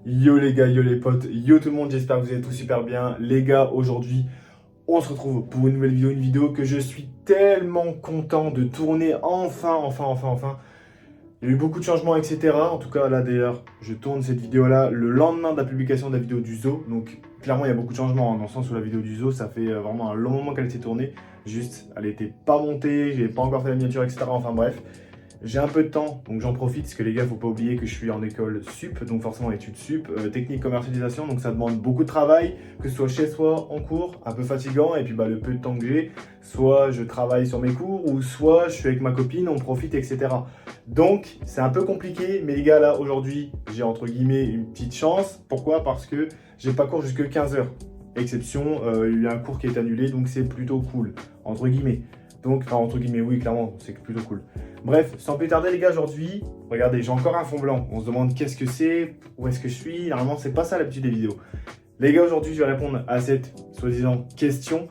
Yo les gars, yo les potes, yo tout le monde, j'espère que vous allez tous super bien. Les gars, aujourd'hui, on se retrouve pour une nouvelle vidéo, une vidéo que je suis tellement content de tourner enfin. Il y a eu beaucoup de changements, etc. En tout cas, là d'ailleurs, je tourne cette vidéo-là le lendemain de la publication de la vidéo du zoo. Donc clairement, il y a beaucoup de changements, hein, dans le sens où la vidéo du zoo, ça fait vraiment un long moment qu'elle a été tournée. Juste, elle n'était pas montée, j'ai pas encore fait la miniature, etc. Enfin bref. J'ai un peu de temps, donc j'en profite, parce que les gars, faut pas oublier que je suis en école sup, donc forcément études sup, technique commercialisation, donc ça demande beaucoup de travail, que ce soit chez soi, en cours, un peu fatigant, et puis bah, le peu de temps que j'ai, soit je travaille sur mes cours, ou soit je suis avec ma copine, on profite, etc. Donc c'est un peu compliqué, mais les gars, là, aujourd'hui, j'ai entre guillemets une petite chance. Pourquoi? Parce que j'ai pas cours jusque 15h. Exception, il y a un cours qui est annulé, donc c'est plutôt cool, entre guillemets. Donc, enfin, entre guillemets, oui, clairement, c'est plutôt cool. Bref, sans plus tarder, les gars, aujourd'hui, regardez, j'ai encore un fond blanc. On se demande qu'est-ce que c'est, où est-ce que je suis. Normalement, c'est pas ça l'habitude des vidéos. Les gars, aujourd'hui, je vais répondre à cette soi-disant question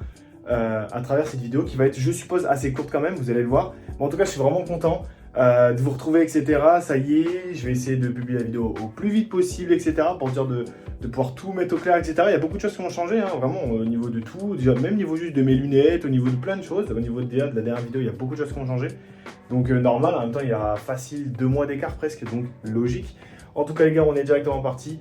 à travers cette vidéo qui va être, je suppose, assez courte quand même, vous allez le voir. Mais en tout cas, je suis vraiment content de vous retrouver, etc. Ça y est, je vais essayer de publier la vidéo au plus vite possible, etc. Pour dire de pouvoir tout mettre au clair, etc. Il y a beaucoup de choses qui ont changé, hein, vraiment, au niveau de tout. Déjà, même au niveau juste de mes lunettes, au niveau de plein de choses. Au niveau de DA, de la dernière vidéo, il y a beaucoup de choses qui ont changé. Donc normal, en même temps, il y a facile 2 mois d'écart presque, donc logique. En tout cas, les gars, on est directement parti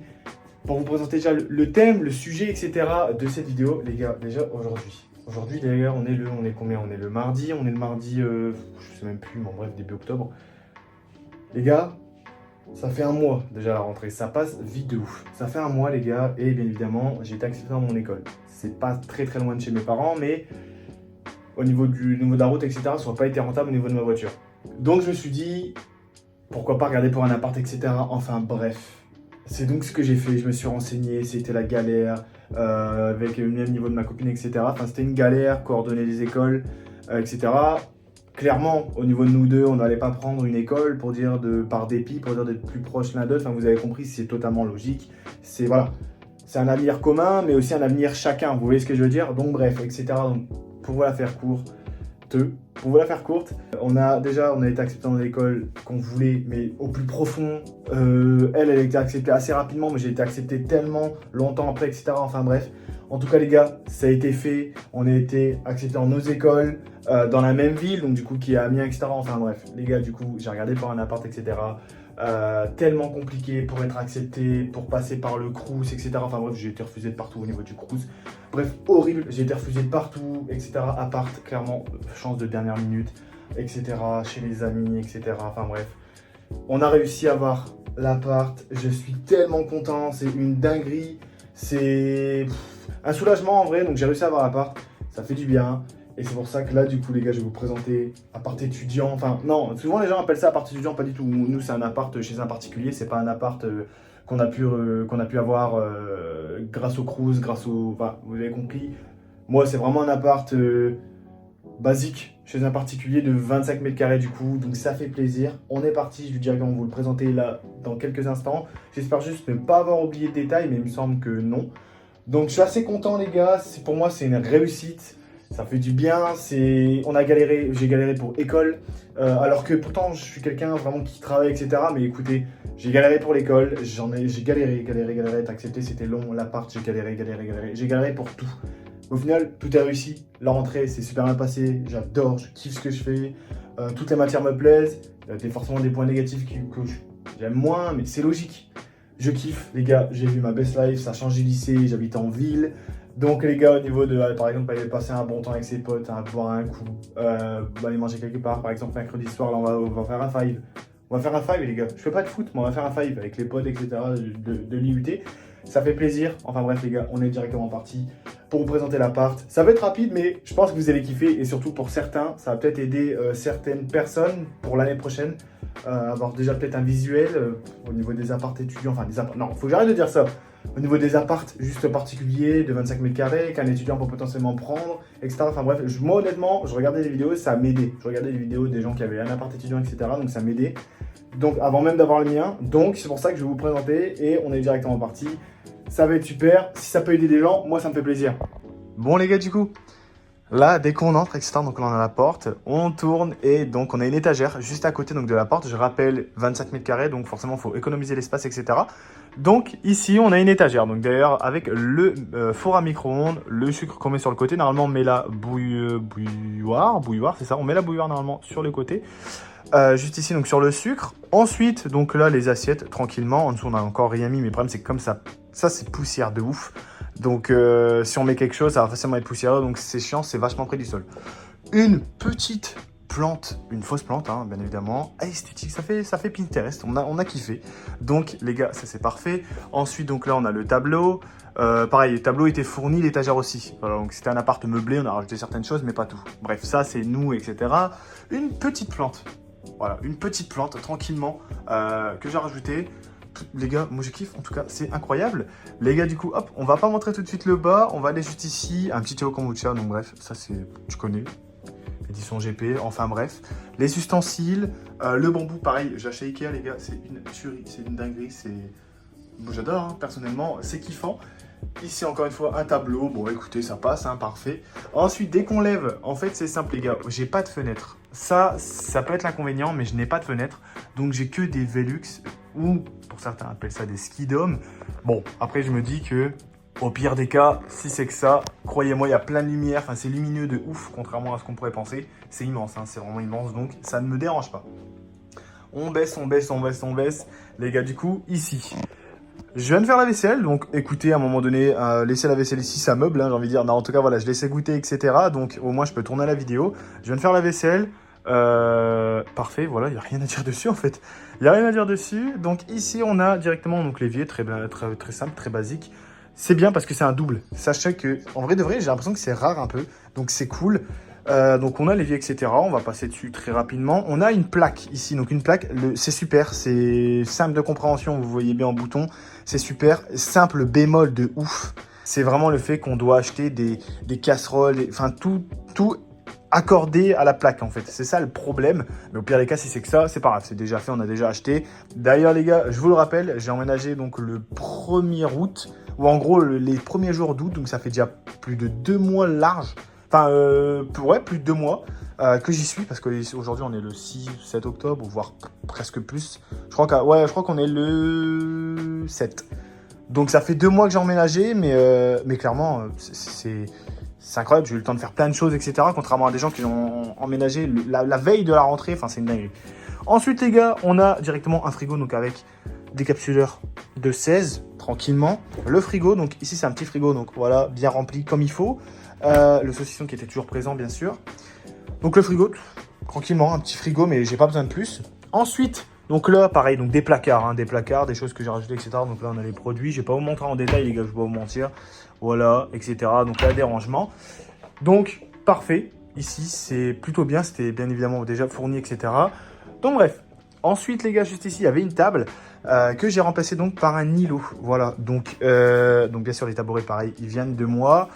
pour vous présenter déjà le thème, le sujet, etc. de cette vidéo. Les gars, déjà aujourd'hui. Aujourd'hui, les gars, on est combien? On est le mardi, je sais même plus, mais en bref, début octobre. Les gars, ça fait un mois déjà la rentrée, ça passe vite de ouf. Ça fait un mois, les gars, et bien évidemment, j'ai été accepté dans mon école. C'est pas très loin de chez mes parents, mais au niveau de la route, etc., ça n'aurait pas été rentable au niveau de ma voiture. Donc je me suis dit, pourquoi pas regarder pour un appart, etc. Enfin bref, c'est donc ce que j'ai fait. Je me suis renseigné, c'était la galère, avec le même niveau de ma copine, etc. Enfin c'était une galère, coordonner les écoles, etc. Clairement, au niveau de nous deux, on n'allait pas prendre une école pour dire par dépit, pour dire d'être plus proche l'un d'autre. Enfin, vous avez compris, c'est totalement logique. C'est voilà, c'est un avenir commun, mais aussi un avenir chacun. Vous voyez ce que je veux dire? Donc bref, etc. Donc, pour vous la faire courte, on a été accepté dans l'école qu'on voulait, mais au plus profond. Elle a été acceptée assez rapidement, mais j'ai été accepté tellement longtemps après, etc. Enfin bref. En tout cas, les gars, ça a été fait. On a été acceptés dans nos écoles, dans la même ville, donc du coup, qui est Amiens, etc. Enfin bref, les gars, du coup, j'ai regardé pour un appart, etc. Tellement compliqué pour être accepté, pour passer par le Crous, etc. Enfin bref, j'ai été refusé de partout au niveau du Crous. Bref, horrible, j'ai été refusé de partout, etc. Appart, clairement, chance de dernière minute, etc. Chez les amis, etc. Enfin bref, on a réussi à avoir l'appart. Je suis tellement content, c'est une dinguerie. C'est un soulagement en vrai, donc j'ai réussi à avoir l'appart. Ça fait du bien. Et c'est pour ça que là, du coup, les gars, je vais vous présenter appart étudiant. Enfin, non, souvent les gens appellent ça appart étudiant, pas du tout. Nous, c'est un appart chez un particulier, c'est pas un appart qu'on a pu avoir grâce au Crous, Enfin, vous avez compris. Moi, c'est vraiment un appart basique chez un particulier de 25 mètres carrés, du coup. Donc, ça fait plaisir. On est parti, je vais directement vous le présenter là dans quelques instants. J'espère juste ne pas avoir oublié de détails, mais il me semble que non. Donc, je suis assez content, les gars. Pour moi, c'est une réussite. Ça fait du bien, on a galéré, j'ai galéré pour école, alors que pourtant je suis quelqu'un vraiment qui travaille, etc. Mais écoutez, j'ai galéré pour l'école, j'ai galéré, être accepté, c'était long, l'appart, j'ai galéré, j'ai galéré pour tout. Au final, tout est réussi, la rentrée c'est super bien passé, j'adore, je kiffe ce que je fais, toutes les matières me plaisent, il y a forcément des points négatifs que j'aime moins, mais c'est logique. Je kiffe, les gars, j'ai vu ma best life, ça a changé de lycée, j'habite en ville. Donc les gars, au niveau de, par exemple, aller passer un bon temps avec ses potes, boire un coup, aller manger quelque part, par exemple mercredi soir, là on va faire un five. On va faire un five les gars, je fais pas de foot, mais on va faire un five avec les potes, etc. de l'IUT. Ça fait plaisir, enfin bref les gars, on est directement parti pour vous présenter l'appart. Ça va être rapide, mais je pense que vous allez kiffer, et surtout pour certains, ça va peut-être aider certaines personnes pour l'année prochaine. Avoir déjà peut-être un visuel au niveau des apparts étudiants, enfin des apparts, non, faut que j'arrête de dire ça. Au niveau des apparts juste particuliers de 25 mètres carrés qu'un étudiant peut potentiellement prendre, etc. Enfin bref, moi honnêtement, je regardais des vidéos, ça m'aidait. Je regardais des vidéos des gens qui avaient un appart étudiant, etc. Donc ça m'aidait. Donc avant même d'avoir le mien. Donc c'est pour ça que je vais vous présenter et on est directement parti. Ça va être super. Si ça peut aider des gens, moi ça me fait plaisir. Bon les gars, du coup, là, dès qu'on entre, etc., donc on a la porte, on tourne et donc on a une étagère juste à côté donc, de la porte. Je rappelle, 25 mètres carrés, donc forcément, il faut économiser l'espace, etc. Donc ici on a une étagère, donc d'ailleurs avec le four à micro-ondes, le sucre qu'on met sur le côté, normalement on met la bouilloire, c'est ça, on met la bouilloire normalement sur le côté, juste ici donc sur le sucre. Ensuite donc là les assiettes tranquillement, en dessous on n'a encore rien mis, mais le problème c'est que comme ça c'est poussière de ouf, donc si on met quelque chose ça va facilement être poussiéreux, donc c'est chiant, c'est vachement près du sol. Une petite plante, une fausse plante, hein, bien évidemment, esthétique, ça fait Pinterest, on a kiffé. Donc les gars, ça c'est parfait. Ensuite donc là on a le tableau, pareil, le tableau était fourni, l'étagère aussi. Voilà, donc c'était un appart meublé, on a rajouté certaines choses mais pas tout. Bref, ça c'est nous, etc. Une petite plante, voilà, une petite plante tranquillement que j'ai rajoutée. Les gars, moi je kiffe, en tout cas, c'est incroyable. Les gars, du coup, hop, on va pas montrer tout de suite le bas, on va aller juste ici, un petit thé au kombucha, donc bref, ça c'est, tu connais. Édition GP, enfin bref. Les ustensiles, le bambou, pareil, j'ai acheté Ikea, les gars, c'est une tuerie, c'est une dinguerie, c'est... Bon, j'adore, hein, personnellement, c'est kiffant. Ici, encore une fois, un tableau, bon, écoutez, ça passe, hein, parfait. Ensuite, dès qu'on lève, en fait, c'est simple, les gars, j'ai pas de fenêtre. Ça peut être l'inconvénient, mais je n'ai pas de fenêtre, donc j'ai que des Velux, ou, pour certains appellent ça des skidomes. Bon, après, je me dis que... Au pire des cas, si c'est que ça, croyez-moi, il y a plein de lumière, enfin c'est lumineux de ouf, contrairement à ce qu'on pourrait penser. C'est immense, hein, c'est vraiment immense, donc ça ne me dérange pas. On baisse. Les gars, du coup, ici, je viens de faire la vaisselle, donc écoutez, à un moment donné, laisser la vaisselle ici, ça meuble, hein, j'ai envie de dire. Non, en tout cas, voilà, je laissais goûter, etc. Donc au moins, je peux tourner la vidéo. Je viens de faire la vaisselle. Parfait, voilà, il n'y a rien à dire dessus en fait. Il n'y a rien à dire dessus. Donc ici, on a directement donc l'évier, très simple, très basique. C'est bien parce que c'est un double. Sachez que, en vrai de vrai, j'ai l'impression que c'est rare un peu. Donc c'est cool. Donc on a l'évier, etc. On va passer dessus très rapidement. On a une plaque ici. Donc une plaque, c'est super. C'est simple de compréhension. Vous voyez bien en bouton. C'est super. Simple bémol de ouf. C'est vraiment le fait qu'on doit acheter des casseroles. Enfin tout accordé à la plaque en fait. C'est ça le problème. Mais au pire des cas, si c'est que ça, c'est pas grave. C'est déjà fait. On a déjà acheté. D'ailleurs les gars, je vous le rappelle, j'ai emménagé donc le 1er août. Ou en gros les premiers jours d'août, donc ça fait déjà plus de 2 mois large, enfin ouais, plus de 2 mois que j'y suis, parce qu'aujourd'hui on est le 6-7 octobre, voire presque plus, je crois qu'on est le 7, donc ça fait 2 mois que j'ai emménagé, mais clairement c'est incroyable, j'ai eu le temps de faire plein de choses, etc., contrairement à des gens qui ont emménagé la veille de la rentrée, enfin c'est une dinguerie. Ensuite les gars, on a directement un frigo, donc avec décapsuleur de 16 tranquillement, le frigo, donc ici c'est un petit frigo, donc voilà, bien rempli comme il faut, le saucisson qui était toujours présent bien sûr, donc le frigo tranquillement, un petit frigo, mais j'ai pas besoin de plus. Ensuite donc là pareil, donc des placards, hein, des choses que j'ai rajoutées, etc. Donc là on a les produits, je vais pas vous montrer en détail les gars, je vais pas vous mentir, voilà, etc. Donc là des rangements, donc parfait, ici c'est plutôt bien, c'était bien évidemment déjà fourni, etc. Donc bref, ensuite les gars, juste ici il y avait une table que j'ai remplacé donc par un îlot. Voilà, donc bien sûr les tabourets pareil, ils viennent de moi.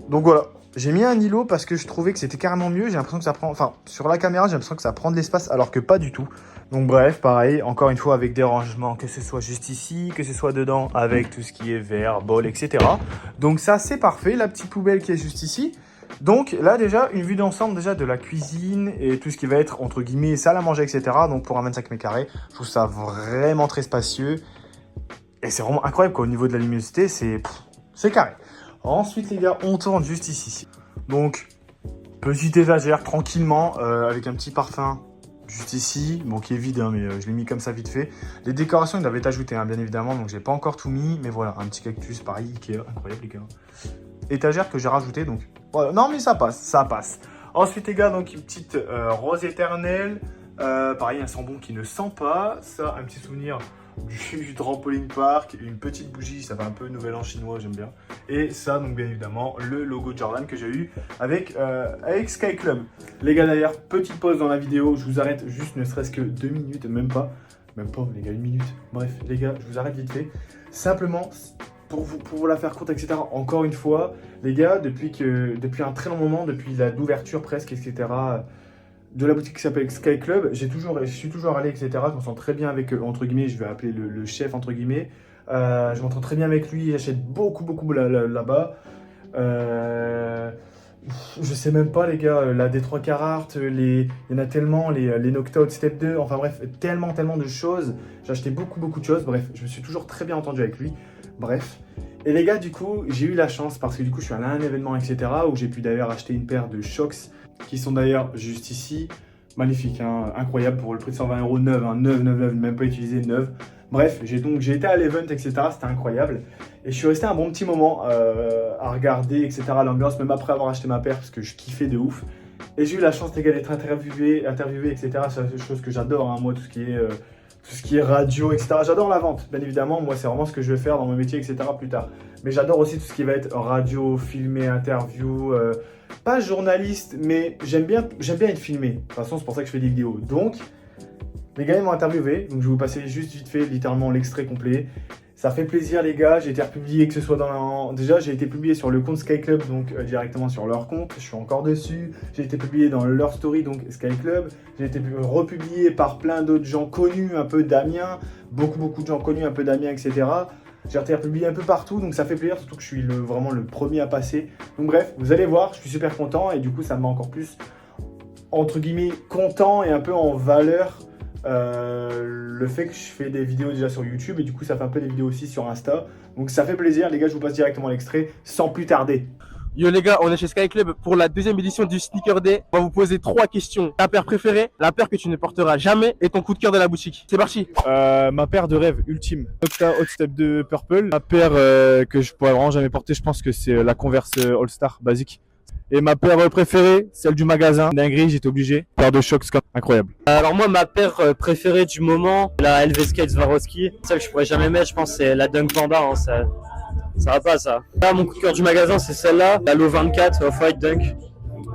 Donc voilà, j'ai mis un îlot parce que je trouvais que c'était carrément mieux. J'ai l'impression que ça prend, enfin sur la caméra j'ai l'impression que ça prend de l'espace alors que pas du tout. Donc bref, pareil, encore une fois avec des rangements, que ce soit juste ici, que ce soit dedans avec tout ce qui est verre, bol, etc. Donc ça c'est parfait, la petite poubelle qui est juste ici. Donc là déjà, une vue d'ensemble déjà de la cuisine et tout ce qui va être entre guillemets salle à manger, etc. Donc pour un 25 mètres carrés, je trouve ça vraiment très spacieux. Et c'est vraiment incroyable quoi, au niveau de la luminosité, c'est carré. Ensuite les gars, on tourne juste ici. Donc, petite étagère tranquillement, avec un petit parfum juste ici, bon qui est vide hein, mais je l'ai mis comme ça vite fait. Les décorations, ils avaient été ajoutées hein, bien évidemment, donc j'ai pas encore tout mis, mais voilà, un petit cactus pareil, Ikea, incroyable les gars. Étagère que j'ai rajouté, donc voilà. Non mais ça passe. Ensuite les gars, donc une petite rose éternelle, pareil un sambon qui ne sent pas, ça un petit souvenir du trampoline park, une petite bougie, ça fait un peu nouvel an chinois, j'aime bien. Et ça donc bien évidemment le logo Jordan que j'ai eu avec Sky Club. Les gars d'ailleurs, petite pause dans la vidéo, je vous arrête juste ne serait-ce que 2 minutes, même pas les gars, 1 minute. Bref les gars, je vous arrête vite fait, simplement pour vous la faire courte, etc. Encore une fois, les gars, depuis un très long moment, depuis l'ouverture presque, etc., de la boutique qui s'appelle Sky Club, je suis toujours allé, etc. Je me sens très bien avec, entre guillemets, je vais appeler le chef, entre guillemets. Je m'entends très bien avec lui, j'achète beaucoup là-bas. Je sais même pas les gars, la D3 Carhartt, il y en a tellement, les Nocta Step 2, enfin bref, tellement de choses. J'ai acheté beaucoup de choses, bref, je me suis toujours très bien entendu avec lui, bref. Et les gars, du coup, j'ai eu la chance parce que du coup, je suis allé à un événement, etc. où j'ai pu d'ailleurs acheter une paire de Shox qui sont d'ailleurs juste ici. Magnifique, hein, incroyable pour le prix de 120 € neuve, hein, neuve, même pas utilisé, neuve. Bref, j'ai été à l'event, etc. C'était incroyable. Et je suis resté un bon petit moment à regarder, etc. l'ambiance, même après avoir acheté ma paire parce que je kiffais de ouf. Et j'ai eu la chance, les gars, d'être interviewé, etc. C'est des choses que j'adore, hein, moi, tout ce qui est radio, etc. J'adore la vente, bien évidemment. Moi, c'est vraiment ce que je vais faire dans mon métier, etc. plus tard. Mais j'adore aussi tout ce qui va être radio, filmé, interview. Pas journaliste, mais j'aime bien être filmé. De toute façon, c'est pour ça que je fais des vidéos. Donc, les gars, ils m'ont interviewé. Donc, je vais vous passer juste vite fait, littéralement, l'extrait complet. Ça fait plaisir, les gars. J'ai été republié, que ce soit Déjà, j'ai été publié sur le compte Sky Club, donc directement sur leur compte. Je suis encore dessus. J'ai été publié dans leur story, donc Sky Club. J'ai été republié par plein d'autres gens connus, un peu Damien. Beaucoup de gens connus, un peu Damien, etc. J'ai été republié un peu partout, donc ça fait plaisir, surtout que je suis vraiment le premier à passer. Donc bref, vous allez voir, je suis super content et du coup, ça me met encore plus, entre guillemets, content et un peu en valeur le fait que je fais des vidéos déjà sur YouTube et du coup, ça fait un peu des vidéos aussi sur Insta. Donc ça fait plaisir, les gars, je vous passe directement l'extrait sans plus tarder. Yo les gars, on est chez Sky Club pour la deuxième édition du Sneaker Day. On va vous poser 3 questions. Ta paire préférée, la paire que tu ne porteras jamais et ton coup de cœur de la boutique. C'est parti. Ma paire de rêve ultime, Nocta Hot Step 2 Purple. Ma paire que je pourrais vraiment jamais porter, je pense que c'est la Converse All Star basique. Et ma paire préférée, celle du magasin. Dinguerie, j'étais obligé. Paire de Shox, incroyable. Alors moi, ma paire préférée du moment, la LV Skate Swarovski. Celle que je pourrais jamais mettre, je pense, c'est la Dunk Panda. Hein, ça va pas, ça. Là, mon coup de cœur du magasin, c'est celle-là, la Low 24 Off-White Dunk.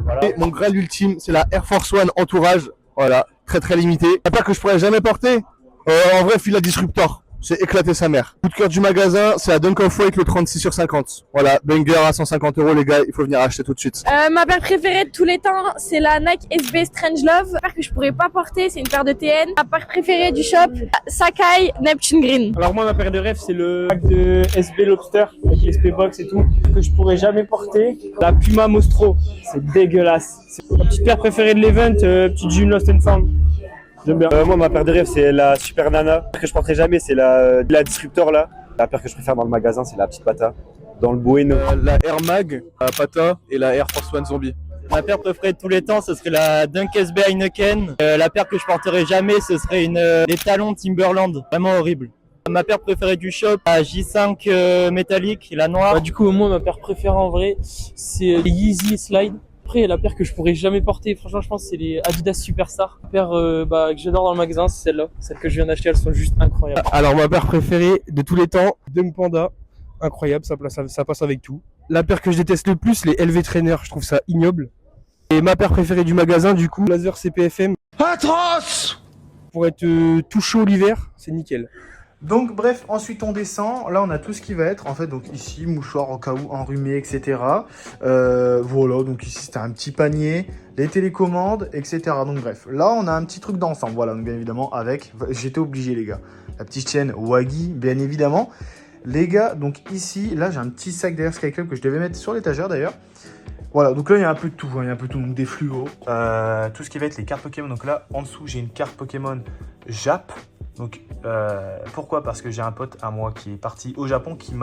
Voilà. Et mon graal ultime, c'est la Air Force One Entourage. Voilà, très limité. La paire que je pourrais jamais porter, en vrai, Fila Disruptor. C'est éclaté sa mère. Coup de cœur du magasin, c'est la Dunk Off-White, le 36/50. Voilà, banger à 150 €, les gars, il faut venir acheter tout de suite. Ma paire préférée de tous les temps, c'est la Nike SB Strange Love. La paire que je pourrais pas porter, c'est une paire de TN. Ma paire préférée du shop, Sakai Neptune Green. Alors moi, ma paire de rêve, c'est le pack de SB Lobster, avec SB Box et tout, que je pourrais jamais porter. La Puma Mostro, c'est dégueulasse. C'est ma petite paire préférée de l'event, petite June Lost and Found. J'aime bien. Moi, ma paire de rêve, c'est la Super Nana. La paire que je porterai jamais, c'est la Disruptor là. La paire que je préfère dans le magasin, c'est la petite Pata. Dans le Bueno. La Air Mag, la Pata et la Air Force One Zombie. Ma paire préférée de tous les temps, ce serait la Dunk SB Heineken. La paire que je porterai jamais, ce serait les talons Timberland. Vraiment horrible. Ma paire préférée du shop, la J5 métallique, la noire. Du coup, moi, ma paire préférée en vrai, c'est les Yeezy Slide. Après, la paire que je pourrais jamais porter, franchement, je pense que c'est les Adidas Superstar. La paire que j'adore dans le magasin, c'est celle-là. Celles que je viens d'acheter, elles sont juste incroyables. Alors ma paire préférée de tous les temps, Dunk Panda. Incroyable, ça passe avec tout. La paire que je déteste le plus, les LV Trainer, je trouve ça ignoble. Et ma paire préférée du magasin, du coup, Laser CPFM. Atroce! Pour être tout chaud l'hiver, c'est nickel. Donc bref, ensuite on descend, là on a tout ce qui va être, en fait, donc ici, mouchoir au cas où, enrhumé, etc. Voilà, donc ici c'était un petit panier, les télécommandes, etc. Donc bref, là on a un petit truc d'ensemble, voilà, donc bien évidemment avec, j'étais obligé les gars, la petite chaîne Waggy, bien évidemment. Les gars, donc ici, là j'ai un petit sac derrière Sky Club que je devais mettre sur l'étagère d'ailleurs. Voilà, donc là il y a un peu de tout, hein, il y a un peu de tout, donc des fluos, tout ce qui va être les cartes Pokémon. Donc là, en dessous, j'ai une carte Pokémon Jap. Donc pourquoi? Parce que j'ai un pote à moi qui est parti au Japon, qui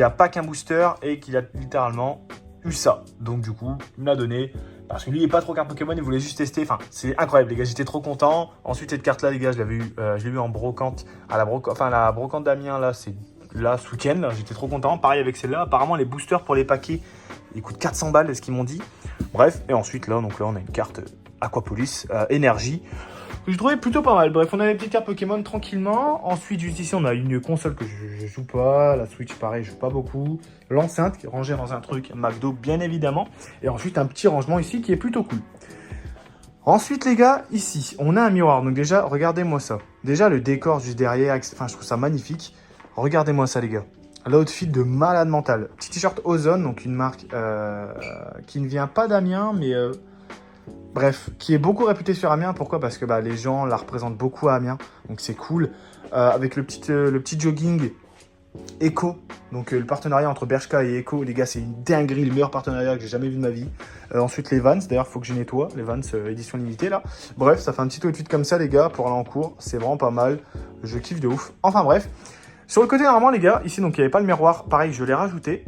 a pas qu'un booster et qui a littéralement eu ça. Donc du coup, il me l'a donné. Parce que lui, il n'est pas trop carte Pokémon, il voulait juste tester. Enfin, c'est incroyable, les gars, j'étais trop content. Ensuite, cette carte-là, les gars, je l'ai eu en brocante, la brocante d'Amiens, là, c'est là, ce week-end. J'étais trop content. Pareil avec celle-là. Apparemment, les boosters pour les paquets, ils coûtent 400 balles, c'est ce qu'ils m'ont dit. Bref, et ensuite, là, donc là, on a une carte Aquapolis, énergie. Que je trouvais plutôt pas mal. Bref, on a les petites cartes Pokémon tranquillement. Ensuite, juste ici, on a une console que je joue pas. La Switch, pareil, je joue pas beaucoup. L'enceinte qui est rangée dans un truc McDo, bien évidemment. Et ensuite, un petit rangement ici qui est plutôt cool. Ensuite, les gars, ici, on a un miroir. Donc déjà, regardez-moi ça. Déjà, le décor juste derrière, enfin, je trouve ça magnifique. Regardez-moi ça, les gars. L'outfit de malade mental. Petit t-shirt Ozone, donc une marque qui ne vient pas d'Amiens, mais... bref, qui est beaucoup réputé sur Amiens. Pourquoi? Parce que les gens la représentent beaucoup à Amiens. Donc c'est cool. Avec le petit jogging éco. Donc le partenariat entre Bershka et Ecco, les gars, c'est une dinguerie, le meilleur partenariat que j'ai jamais vu de ma vie. Ensuite les Vans, d'ailleurs, il faut que je nettoie, les Vans édition limitée là. Bref, ça fait un petit outfit comme ça, les gars, pour aller en cours. C'est vraiment pas mal. Je kiffe de ouf. Enfin bref. Sur le côté, normalement, les gars, ici, donc il n'y avait pas le miroir. Pareil, je l'ai rajouté.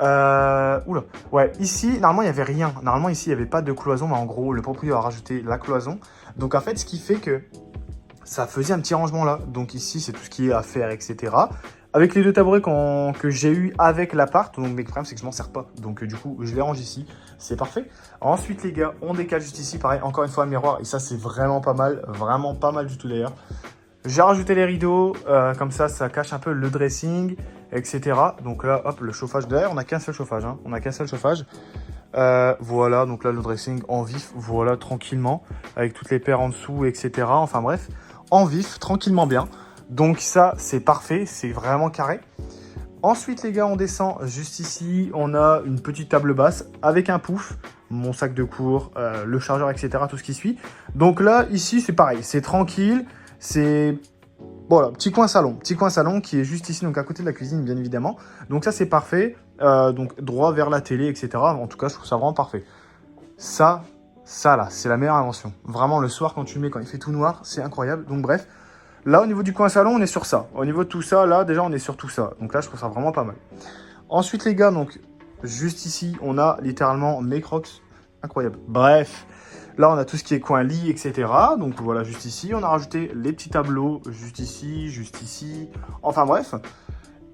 Oula. Ouais, ici, normalement, il n'y avait rien. Normalement, ici, il n'y avait pas de cloison, mais en gros, le propriétaire a rajouté la cloison. Donc en fait, ce qui fait que ça faisait un petit rangement là. Donc ici, c'est tout ce qui est à faire, etc. Avec les deux tabourets que j'ai eu avec l'appart, donc le problème c'est que je m'en sers pas. Donc du coup, je les range ici, c'est parfait. Ensuite les gars, on décale juste ici, pareil, encore une fois un miroir. Et ça c'est vraiment pas mal du tout d'ailleurs. J'ai rajouté les rideaux, comme ça cache un peu le dressing, etc. Donc là, hop, le chauffage derrière, on n'a qu'un seul chauffage. Hein. On n'a qu'un seul chauffage. Voilà, donc là le dressing en vif, voilà, tranquillement. Avec toutes les paires en dessous, etc. Enfin bref, en vif, tranquillement bien. Donc ça, c'est parfait, c'est vraiment carré. Ensuite, les gars, on descend juste ici. On a une petite table basse avec un pouf, mon sac de cours, le chargeur, etc. Tout ce qui suit. Donc là, ici, c'est pareil, c'est tranquille. C'est... Voilà, petit coin salon qui est juste ici, donc à côté de la cuisine, bien évidemment. Donc ça, c'est parfait. Donc droit vers la télé, etc. En tout cas, je trouve ça vraiment parfait. Ça là, c'est la meilleure invention. Vraiment, le soir, quand tu le mets, quand il fait tout noir, c'est incroyable. Donc bref. Là, au niveau du coin salon, on est sur ça. Au niveau de tout ça, là, déjà, on est sur tout ça. Donc là, je trouve ça vraiment pas mal. Ensuite, les gars, donc, juste ici, on a littéralement mes crocs. Incroyable. Bref, là, on a tout ce qui est coin lit, etc. Donc voilà, juste ici. On a rajouté les petits tableaux, juste ici. Enfin bref.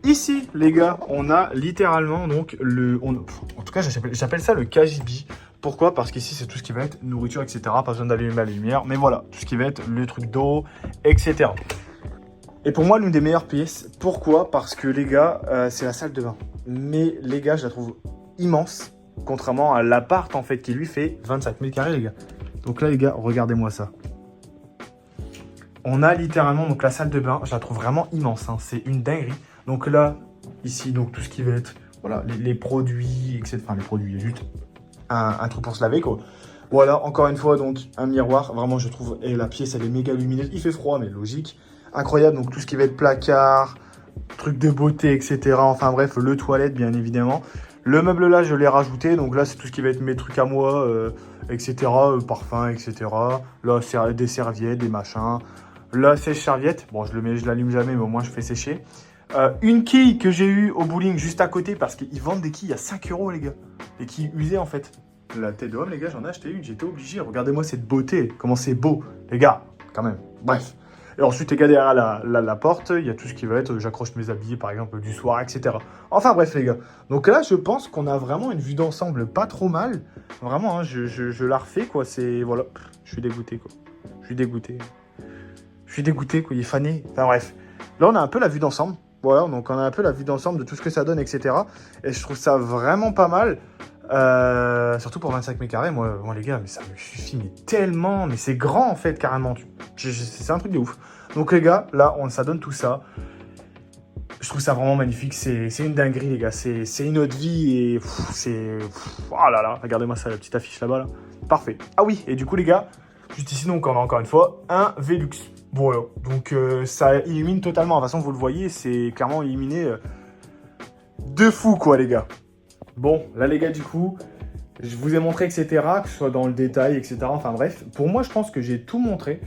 Ici, les gars, on a littéralement, donc, en tout cas, j'appelle ça le KGB. Pourquoi? Parce qu'ici, c'est tout ce qui va être nourriture, etc. Pas besoin d'allumer la lumière. Mais voilà, tout ce qui va être le truc d'eau, etc. Et pour moi, l'une des meilleures pièces. Pourquoi? Parce que, les gars, c'est la salle de bain. Mais, les gars, je la trouve immense. Contrairement à l'appart, en fait, qui lui fait 25 mètres carrés, les gars. Donc là, les gars, regardez-moi ça. On a littéralement donc la salle de bain. Je la trouve vraiment immense. Hein. C'est une dinguerie. Donc là, ici, donc tout ce qui va être... Voilà, les produits, etc. Enfin, les produits, il y a juste... Un truc pour se laver quoi. Voilà, encore une fois donc un miroir, vraiment je trouve, et la pièce elle est méga lumineuse, il fait froid mais logique, incroyable. Donc tout ce qui va être placard, truc de beauté, etc. Enfin bref, le toilette bien évidemment. Le meuble là je l'ai rajouté, donc là c'est tout ce qui va être mes trucs à moi, etc. Parfum, etc. Là c'est des serviettes, des machins. Là sèche-serviette, bon je l'allume jamais mais au moins je fais sécher. Une quille que j'ai eue au bowling juste à côté parce qu'ils vendent des quilles à 5 € les gars. Des quilles usées en fait. La tête de homme les gars, j'en ai acheté une, j'étais obligé. Regardez-moi cette beauté, comment c'est beau les gars, quand même. Bref. Et ensuite les gars derrière la porte, il y a tout ce qui va être, j'accroche mes habits par exemple du soir, etc. Enfin bref les gars. Donc là je pense qu'on a vraiment une vue d'ensemble pas trop mal. Vraiment, hein, je la refais quoi, c'est... Voilà, je suis dégoûté quoi. Je suis dégoûté quoi, il est fané. Enfin bref. Là on a un peu la vue d'ensemble. Voilà, donc on a un peu la vue d'ensemble de tout ce que ça donne, etc. Et je trouve ça vraiment pas mal. Surtout pour 25 mètres carrés, moi les gars, mais ça me suffit mais tellement, mais c'est grand en fait carrément. C'est un truc de ouf. Donc les gars, là, ça donne tout ça. Je trouve ça vraiment magnifique. C'est une dinguerie les gars. C'est une autre vie et c'est... Oh là là, regardez-moi ça, la petite affiche là-bas là. Parfait. Ah oui, et du coup les gars, juste ici donc on a encore une fois un Velux. Voilà, donc ça illumine totalement. De toute façon, vous le voyez, c'est clairement illuminé de fou, quoi, les gars. Bon, là, les gars, du coup, je vous ai montré, etc., que ce soit dans le détail, etc. Enfin, bref, pour moi, je pense que j'ai tout montré,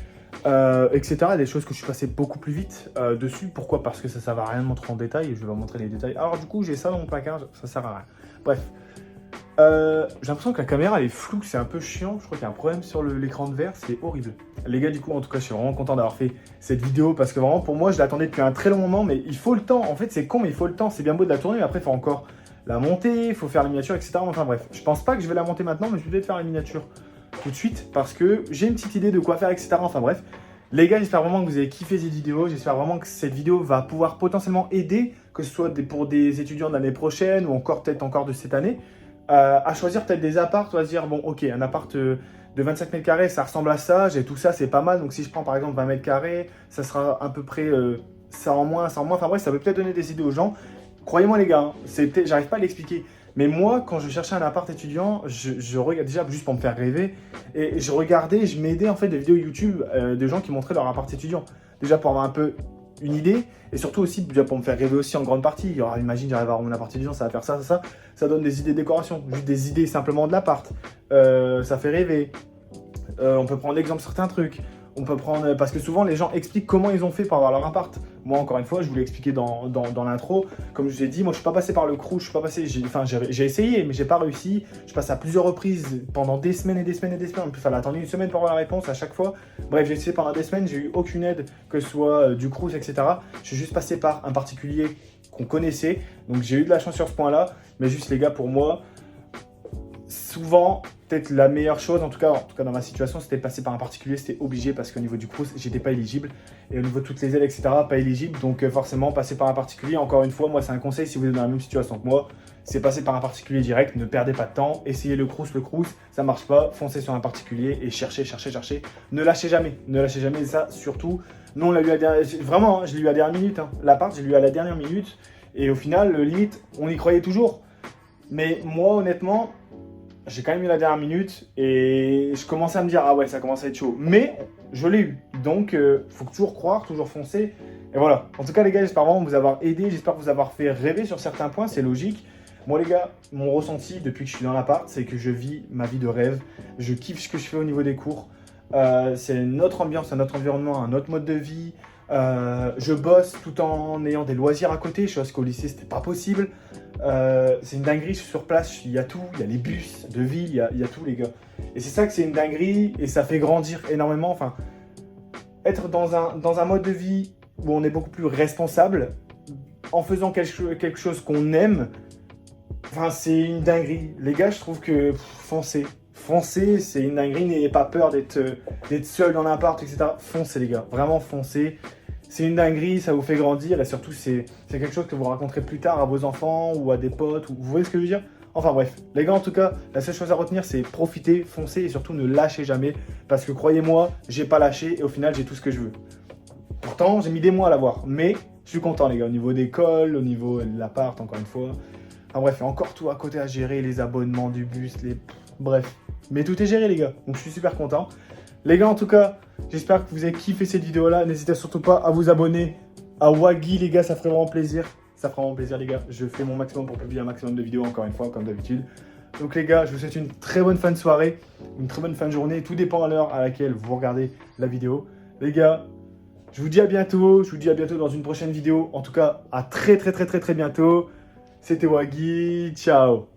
etc. Des choses que je suis passé beaucoup plus vite dessus. Pourquoi? Parce que ça va rien de montrer en détail. Je vais vous montrer les détails. Alors, du coup, j'ai ça dans mon placard, ça sert à rien. Bref. J'ai l'impression que la caméra elle est floue, c'est un peu chiant. Je crois qu'il y a un problème sur l'écran de verre, c'est horrible. Les gars, du coup, en tout cas, je suis vraiment content d'avoir fait cette vidéo parce que vraiment, pour moi, je l'attendais depuis un très long moment, mais il faut le temps. En fait, c'est con, mais il faut le temps. C'est bien beau de la tourner, mais après, il faut encore la monter, il faut faire la miniature, etc. Enfin bref, je pense pas que je vais la monter maintenant, mais je vais peut-être faire la miniature tout de suite parce que j'ai une petite idée de quoi faire, etc. Enfin bref, les gars, j'espère vraiment que vous avez kiffé cette vidéo. J'espère vraiment que cette vidéo va pouvoir potentiellement aider, que ce soit pour des étudiants de l'année prochaine ou encore peut-être encore de cette année. À choisir peut-être des apparts, ou à se dire, bon, ok, un appart de 25 mètres carrés, ça ressemble à ça, j'ai tout ça, c'est pas mal. Donc si je prends par exemple 20 mètres carrés, ça sera à peu près ça en moins. Enfin bref, ça peut peut-être donner des idées aux gens. Croyez-moi les gars, hein, j'arrive pas à l'expliquer. Mais moi, quand je cherchais un appart étudiant, je regardais déjà juste pour me faire rêver. Et je regardais, je m'aidais en fait des vidéos YouTube de gens qui montraient leur appart étudiant. Déjà pour avoir un peu une idée, et surtout aussi déjà pour me faire rêver aussi en grande partie. Alors, imagine, j'arrive à avoir mon appartement, ça va faire ça donne des idées de décoration, juste des idées simplement de l'appart. Ça fait rêver. On peut prendre l'exemple sur certains trucs. On peut prendre, parce que souvent les gens expliquent comment ils ont fait pour avoir leur appart. Moi, encore une fois, je vous l'ai expliqué dans l'intro. Comme je vous ai dit, moi je suis pas passé par le crew, je suis pas passé. J'ai essayé, mais j'ai pas réussi. Je passe à plusieurs reprises pendant des semaines et des semaines et des semaines. En plus, il fallait attendre une semaine pour avoir la réponse à chaque fois. Bref, j'ai essayé pendant des semaines, j'ai eu aucune aide, que ce soit du crew, etc. Je suis juste passé par un particulier qu'on connaissait. Donc j'ai eu de la chance sur ce point-là. Mais juste les gars, pour moi, souvent, peut-être la meilleure chose, en tout cas dans ma situation, c'était de passer par un particulier, c'était obligé parce qu'au niveau du Crous, j'étais pas éligible. Et au niveau de toutes les aides, etc., pas éligible. Donc forcément, passer par un particulier, encore une fois, moi c'est un conseil si vous êtes dans la même situation que moi, c'est passer par un particulier direct, ne perdez pas de temps, essayez le Crous, ça marche pas, foncez sur un particulier et cherchez. Ne lâchez jamais, et ça surtout. Nous on l'a eu à la dernière, vraiment, je l'ai eu à la dernière minute, hein. L'appart, j'ai lu à la dernière minute. Et au final, limite, on y croyait toujours. Mais moi, honnêtement, j'ai quand même eu la dernière minute et je commençais à me dire ah ouais, ça commence à être chaud. Mais je l'ai eu, donc faut toujours croire, toujours foncer. Et voilà. En tout cas les gars, j'espère vraiment vous avoir aidé, j'espère vous avoir fait rêver sur certains points, c'est logique. Moi les gars, mon ressenti depuis que je suis dans l'appart, c'est que je vis ma vie de rêve. Je kiffe ce que je fais au niveau des cours. C'est une autre ambiance, un autre environnement, un autre mode de vie. Je bosse tout en ayant des loisirs à côté, chose qu'au lycée c'était pas possible. C'est une dinguerie, je suis sur place, il y a tout, il y a les bus de ville, il y a tout les gars. Et c'est ça que c'est une dinguerie et ça fait grandir énormément. Enfin, être dans un mode de vie où on est beaucoup plus responsable, en faisant quelque chose qu'on aime, enfin c'est une dinguerie. Les gars, je trouve que foncez, c'est une dinguerie, n'ayez pas peur d'être seul dans l'appart, etc. Foncez les gars, vraiment foncez. C'est une dinguerie, ça vous fait grandir et surtout c'est quelque chose que vous raconterez plus tard à vos enfants ou à des potes, vous voyez ce que je veux dire? Enfin bref, les gars en tout cas, la seule chose à retenir c'est profiter, foncer et surtout ne lâchez jamais parce que croyez-moi, j'ai pas lâché et au final j'ai tout ce que je veux. Pourtant j'ai mis des mois à l'avoir, mais je suis content les gars, au niveau d'école, au niveau de l'appart encore une fois. Enfin bref, il y a encore tout à côté à gérer, les abonnements du bus, bref. Mais tout est géré les gars, donc je suis super content. Les gars en tout cas, j'espère que vous avez kiffé cette vidéo là, n'hésitez surtout pas à vous abonner à Waggy les gars, ça ferait vraiment plaisir. Ça fera vraiment plaisir les gars, je fais mon maximum pour publier un maximum de vidéos encore une fois comme d'habitude. Donc les gars, je vous souhaite une très bonne fin de soirée, une très bonne fin de journée, tout dépend à l'heure à laquelle vous regardez la vidéo. Les gars, je vous dis à bientôt, dans une prochaine vidéo, en tout cas à très bientôt. C'était Waggy, ciao.